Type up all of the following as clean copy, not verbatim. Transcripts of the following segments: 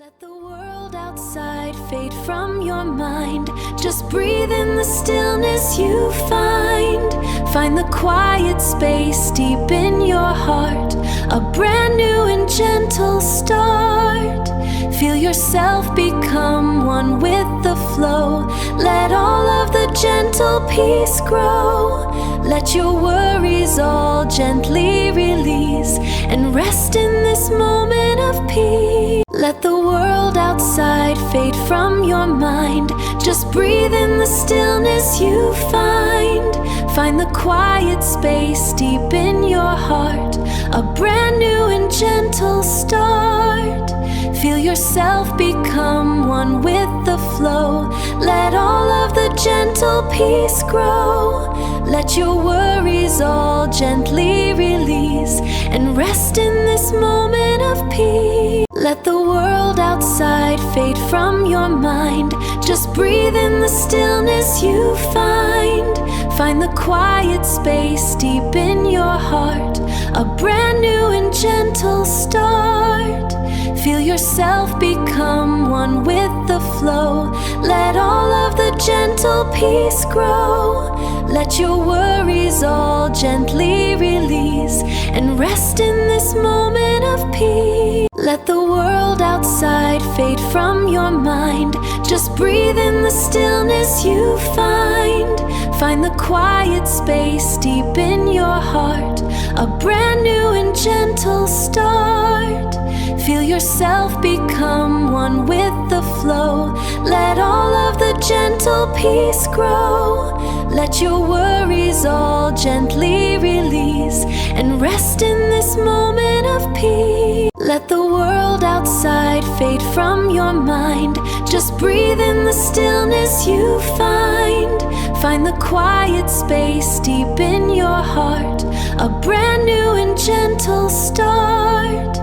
Let the world outside fade from your mind. Just breathe in the stillness you find. Find the quiet space deep in your heart. A brand new and gentle start. Feel yourself become one with the flow. Let all of the gentle peace grow. Let your worries all gently release and rest in this moment of peace. Let the world outside fade from your mind. Just breathe in the stillness you find. Find the quiet space deep in your heart. A brand new and gentle start. Feel yourself become one with the flow. Let all of the gentle peace grow. Let your worries all gently release and rest in this moment of peace. Let the world outside fade from your mind. Just breathe in the stillness you find. Find the quiet space deep in your heart. A brand new and gentle start. Feel yourself become one with the flow. Let all of the gentle peace grow. Let your worries all gently release and rest in this moment of peace. Let the world outside fade from your mind. Just breathe in the stillness you find. Find the quiet space deep in your heart. A brand new and gentle start. Feel yourself become one with the flow. Let all of the gentle peace grow. Let your worries all gently release and rest in this moment of peace. Let the world outside fade from your mind. Just breathe in the stillness you find. Find the quiet space deep in your heart. A brand new and gentle start.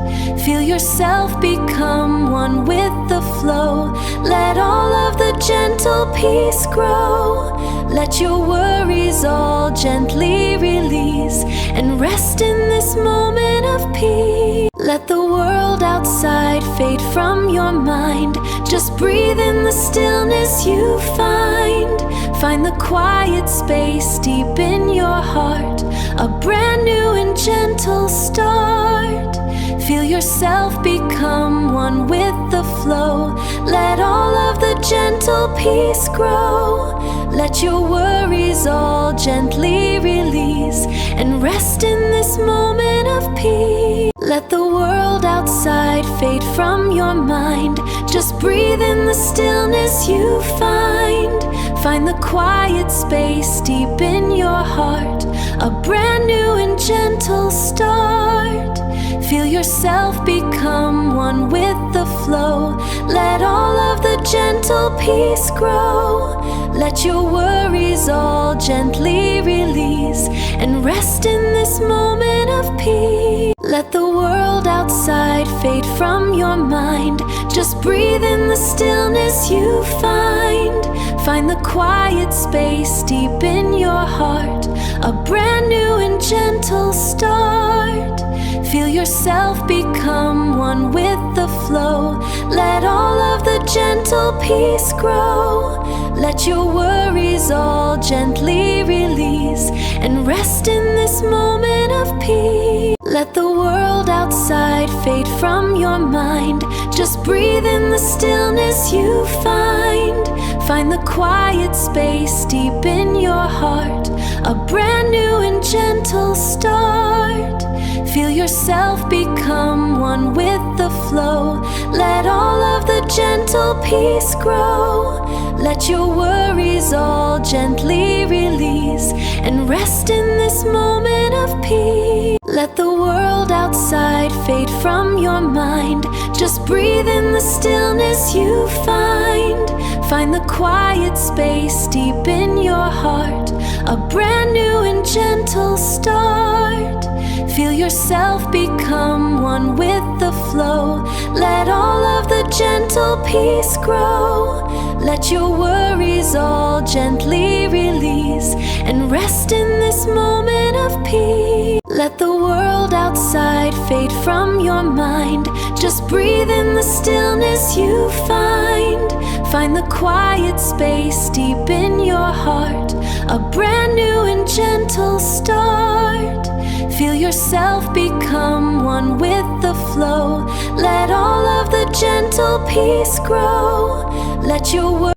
Feel yourself become one with the flow. Let all of the gentle peace grow. Let your worries all gently release and rest in this moment of peace. Let the world outside fade from your mind. Just breathe in the stillness you find. Find the quiet space deep in your heart. A brand new and gentle start. Feel yourself become one with the flow. Let all of the gentle peace grow. Let your worries all gently release and rest in this moment of peace. Let the world outside fade from your mind. Just breathe in the stillness you find. Find the quiet space deep in your heart. A brand new and gentle start. Feel yourself become one with the flow. Let all of the gentle peace grow. Let your worries all gently release and rest in this moment of peace. Let the world outside fade from your mind. Just breathe in the stillness you find. Find the quiet space deep in your heart. A brand new and gentle start. Feel yourself become one with the flow. Let all of the gentle peace grow. Let your worries all gently release and rest in this moment of peace. Let the world outside fade from your mind. Just breathe in the stillness you find. Find the quiet space deep in your heart. A brand new and gentle start. Feel yourself become one with the flow. Let all of the gentle peace grow. Let your worries all gently release and rest in this moment of peace. Let the world outside fade from your mind. Just breathe in the stillness you find. Find the quiet space deep in your heart. A brand new and gentle start. Feel yourself become one with the flow. Let all of the gentle peace grow. Let your worries all gently release and rest in this moment of peace. Let the world outside fade from your mind. Just breathe in the stillness you find. Find the quiet space deep in your heart. A brand new and gentle start. Feel yourself become one with the flow. Let all of the gentle peace grow. Let your world